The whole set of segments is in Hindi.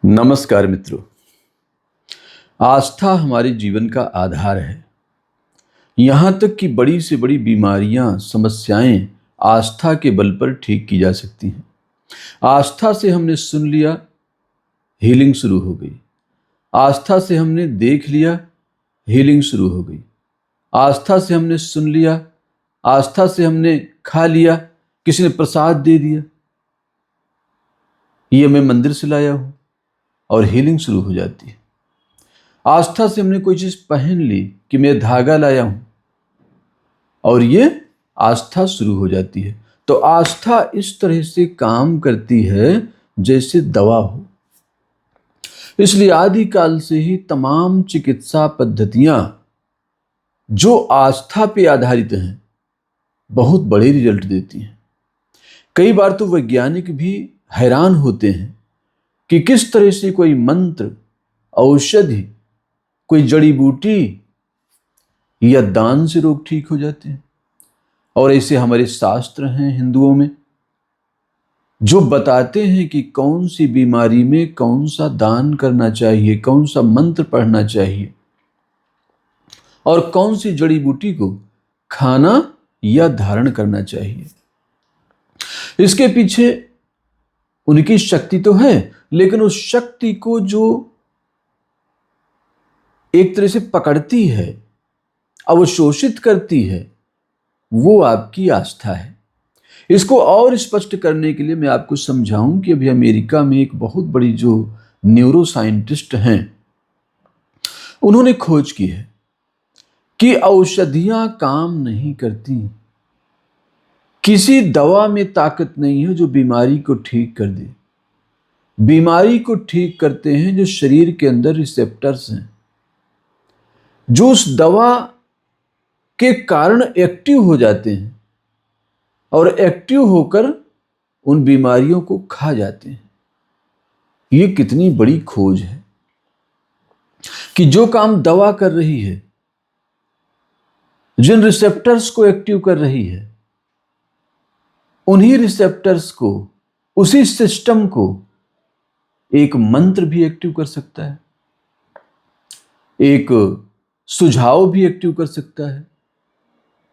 नमस्कार मित्रों। आस्था हमारे जीवन का आधार है। यहाँ तक कि बड़ी से बड़ी बीमारियाँ, समस्याएं आस्था के बल पर ठीक की जा सकती हैं। आस्था से हमने सुन लिया, हीलिंग शुरू हो गई। आस्था से हमने देख लिया, हीलिंग शुरू हो गई। आस्था से हमने सुन लिया, आस्था से हमने खा लिया, किसी ने प्रसाद दे दिया, ये मैं मंदिर से लाया हूँ, और हीलिंग शुरू हो जाती है। आस्था से हमने कोई चीज पहन ली कि मैं धागा लाया हूं, और ये आस्था शुरू हो जाती है। तो आस्था इस तरह से काम करती है जैसे दवा हो। इसलिए आदिकाल से ही तमाम चिकित्सा पद्धतियां जो आस्था पे आधारित हैं, बहुत बड़े रिजल्ट देती हैं। कई बार तो वैज्ञानिक भी हैरान होते हैं कि किस तरह से कोई मंत्र, औषधि, कोई जड़ी बूटी या दान से रोग ठीक हो जाते हैं। और ऐसे हमारे शास्त्र हैं हिंदुओं में जो बताते हैं कि कौन सी बीमारी में कौन सा दान करना चाहिए, कौन सा मंत्र पढ़ना चाहिए, और कौन सी जड़ी बूटी को खाना या धारण करना चाहिए। इसके पीछे उनकी शक्ति तो है, लेकिन उस शक्ति को जो एक तरह से पकड़ती है, अवशोषित करती है, वो आपकी आस्था है। इसको और स्पष्ट करने के लिए मैं आपको समझाऊं कि अभी अमेरिका में एक बहुत बड़ी जो न्यूरो साइंटिस्ट हैं, उन्होंने खोज की है कि औषधियां काम नहीं करती। किसी दवा में ताकत नहीं है जो बीमारी को ठीक कर दे। बीमारी को ठीक करते हैं जो शरीर के अंदर रिसेप्टर्स हैं, जो उस दवा के कारण एक्टिव हो जाते हैं और एक्टिव होकर उन बीमारियों को खा जाते हैं। ये कितनी बड़ी खोज है कि जो काम दवा कर रही है, जिन रिसेप्टर्स को एक्टिव कर रही है, उन्हीं रिसेप्टर्स को, उसी सिस्टम को एक मंत्र भी एक्टिव कर सकता है, एक सुझाव भी एक्टिव कर सकता है,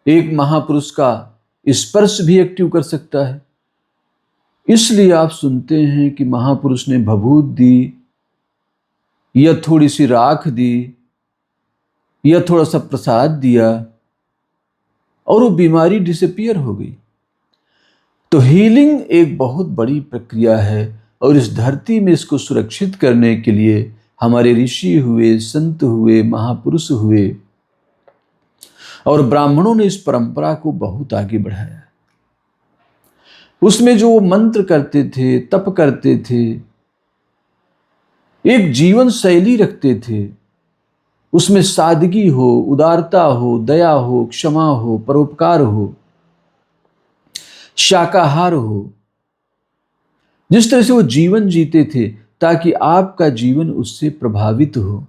एक महापुरुष का स्पर्श भी एक्टिव कर सकता है। इसलिए आप सुनते हैं कि महापुरुष ने भभूत दी, या थोड़ी सी राख दी, या थोड़ा सा प्रसाद दिया, और वो बीमारी डिसअपीयर हो गई। तो हीलिंग एक बहुत बड़ी प्रक्रिया है, और इस धरती में इसको सुरक्षित करने के लिए हमारे ऋषि हुए, संत हुए, महापुरुष हुए, और ब्राह्मणों ने इस परंपरा को बहुत आगे बढ़ाया। उसमें जो मंत्र करते थे, तप करते थे, एक जीवन शैली रखते थे, उसमें सादगी हो, उदारता हो, दया हो, क्षमा हो, परोपकार हो, शाकाहार हो। जिस तरह से वो जीवन जीते थे ताकि आपका जीवन उससे प्रभावित हो।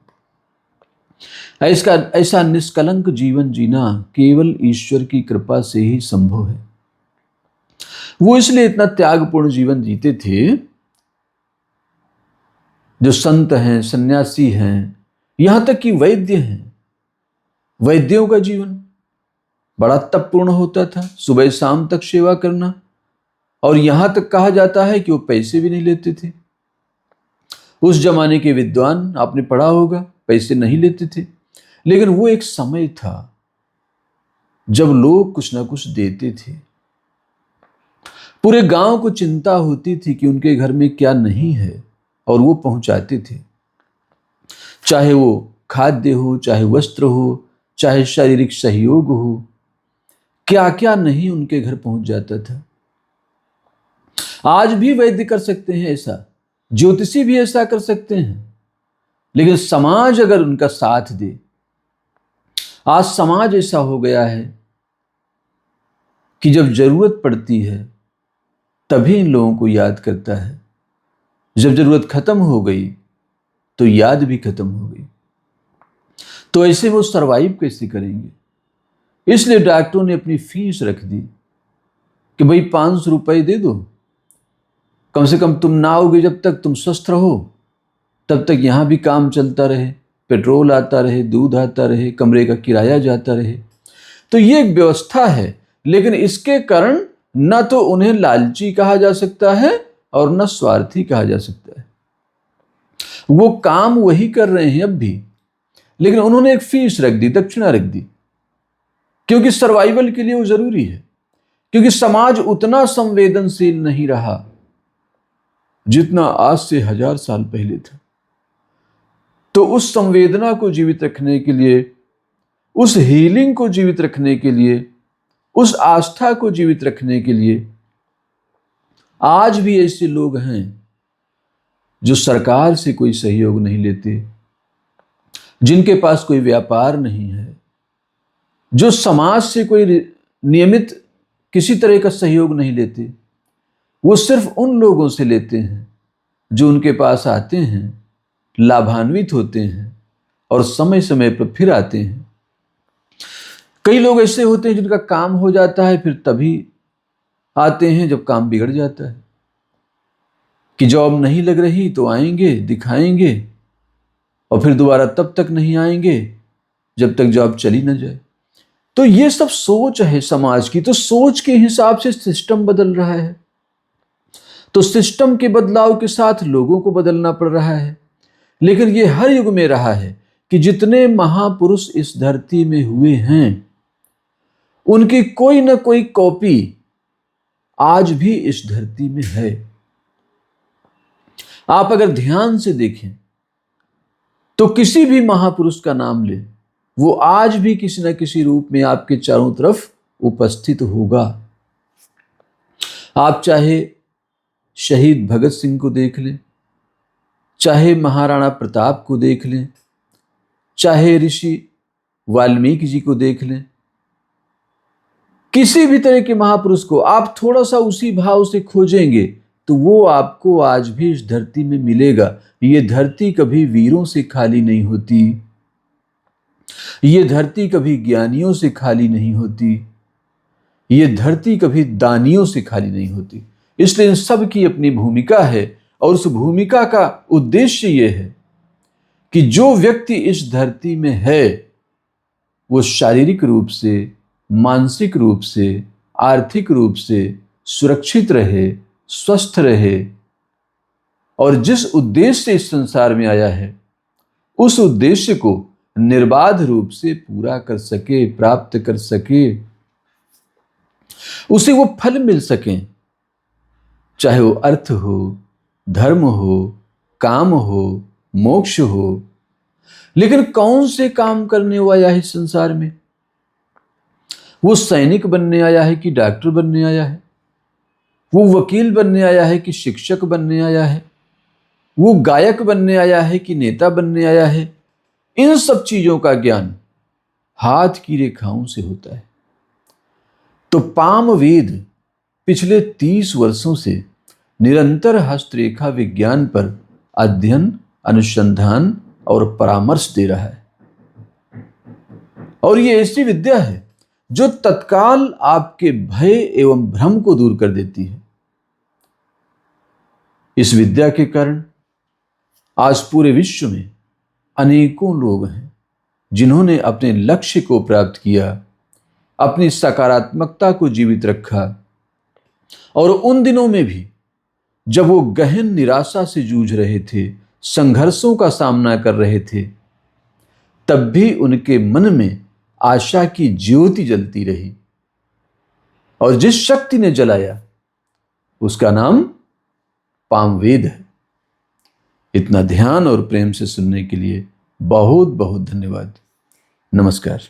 ऐसा निष्कलंक जीवन जीना केवल ईश्वर की कृपा से ही संभव है। वो इसलिए इतना त्यागपूर्ण जीवन जीते थे। जो संत हैं, सन्यासी हैं, यहां तक कि वैद्य हैं, वैद्यों का जीवन बड़ा तपपूर्ण होता था, सुबह शाम तक सेवा करना। और यहां तक कहा जाता है कि वो पैसे भी नहीं लेते थे। उस जमाने के विद्वान, आपने पढ़ा होगा, पैसे नहीं लेते थे। लेकिन वो एक समय था जब लोग कुछ ना कुछ देते थे। पूरे गांव को चिंता होती थी कि उनके घर में क्या नहीं है, और वो पहुंचाते थे। चाहे वो खाद्य हो, चाहे वस्त्र हो, चाहे शारीरिक सहयोग हो, क्या क्या नहीं उनके घर पहुंच जाता था। आज भी वैद्य कर सकते हैं ऐसा, ज्योतिषी भी ऐसा कर सकते हैं, लेकिन समाज अगर उनका साथ दे। आज समाज ऐसा हो गया है कि जब जरूरत पड़ती है तभी इन लोगों को याद करता है, जब जरूरत खत्म हो गई तो याद भी खत्म हो गई। तो ऐसे वो सरवाइव कैसे करेंगे? इसलिए डॉक्टरों ने अपनी फीस रख दी कि भाई 500 रुपए दे दो, कम से कम तुम ना आओगे जब तक, तुम स्वस्थ रहो, तब तक यहाँ भी काम चलता रहे, पेट्रोल आता रहे, दूध आता रहे, कमरे का किराया जाता रहे। तो ये एक व्यवस्था है, लेकिन इसके कारण न तो उन्हें लालची कहा जा सकता है और न स्वार्थी कहा जा सकता है। वो काम वही कर रहे हैं अब भी, लेकिन उन्होंने एक फीस रख दी, दक्षिणा रख दी, क्योंकि सर्वाइवल के लिए वो जरूरी है, क्योंकि समाज उतना संवेदनशील नहीं रहा जितना आज से 1000 साल पहले था। तो उस संवेदना को जीवित रखने के लिए, उस हीलिंग को जीवित रखने के लिए, उस आस्था को जीवित रखने के लिए आज भी ऐसे लोग हैं जो सरकार से कोई सहयोग नहीं लेते, जिनके पास कोई व्यापार नहीं है, जो समाज से कोई नियमित किसी तरह का सहयोग नहीं लेते। वो सिर्फ उन लोगों से लेते हैं जो उनके पास आते हैं, लाभान्वित होते हैं और समय समय पर फिर आते हैं। कई लोग ऐसे होते हैं जिनका काम हो जाता है, फिर तभी आते हैं जब काम बिगड़ जाता है, कि जॉब नहीं लग रही तो आएंगे, दिखाएंगे, और फिर दोबारा तब तक नहीं आएंगे जब तक जॉब चली ना जाए। तो ये सब सोच है समाज की। तो सोच के हिसाब से सिस्टम बदल रहा है, तो सिस्टम के बदलाव के साथ लोगों को बदलना पड़ रहा है। लेकिन ये हर युग में रहा है कि जितने महापुरुष इस धरती में हुए हैं, उनकी कोई ना कोई कॉपी आज भी इस धरती में है। आप अगर ध्यान से देखें तो किसी भी महापुरुष का नाम ले, वो आज भी किसी न किसी रूप में आपके चारों तरफ उपस्थित होगा। आप चाहे शहीद भगत सिंह को देख लें, चाहे महाराणा प्रताप को देख लें, चाहे ऋषि वाल्मीकि जी को देख लें, किसी भी तरह के महापुरुष को आप थोड़ा सा उसी भाव से खोजेंगे तो वो आपको आज भी इस धरती में मिलेगा। ये धरती कभी वीरों से खाली नहीं होती, ये धरती कभी ज्ञानियों से खाली नहीं होती, ये धरती कभी दानियों से खाली नहीं होती। इसलिए इन सब की अपनी भूमिका है, और उस भूमिका का उद्देश्य ये है कि जो व्यक्ति इस धरती में है वो शारीरिक रूप से, मानसिक रूप से, आर्थिक रूप से सुरक्षित रहे, स्वस्थ रहे, और जिस उद्देश्य से इस संसार में आया है उस उद्देश्य को निर्बाध रूप से पूरा कर सके, प्राप्त कर सके, उसे वो फल मिल सके, चाहे वो अर्थ हो, धर्म हो, काम हो, मोक्ष हो। लेकिन कौन से काम करने वो आया है इस संसार में? वो सैनिक बनने आया है कि डॉक्टर बनने आया है? वो वकील बनने आया है कि शिक्षक बनने आया है? वो गायक बनने आया है कि नेता बनने आया है? इन सब चीजों का ज्ञान हाथ की रेखाओं से होता है। तो पाम वेद पिछले 30 वर्षों से निरंतर हस्तरेखा विज्ञान पर अध्ययन, अनुसंधान और परामर्श दे रहा है। और ये ऐसी विद्या है जो तत्काल आपके भय एवं भ्रम को दूर कर देती है। इस विद्या के कारण आज पूरे विश्व में अनेकों लोग हैं जिन्होंने अपने लक्ष्य को प्राप्त किया, अपनी सकारात्मकता को जीवित रखा, और उन दिनों में भी जब वो गहन निराशा से जूझ रहे थे, संघर्षों का सामना कर रहे थे, तब भी उनके मन में आशा की ज्योति जलती रही, और जिस शक्ति ने जलाया उसका नाम पामवेद है। इतना ध्यान और प्रेम से सुनने के लिए बहुत बहुत धन्यवाद। नमस्कार।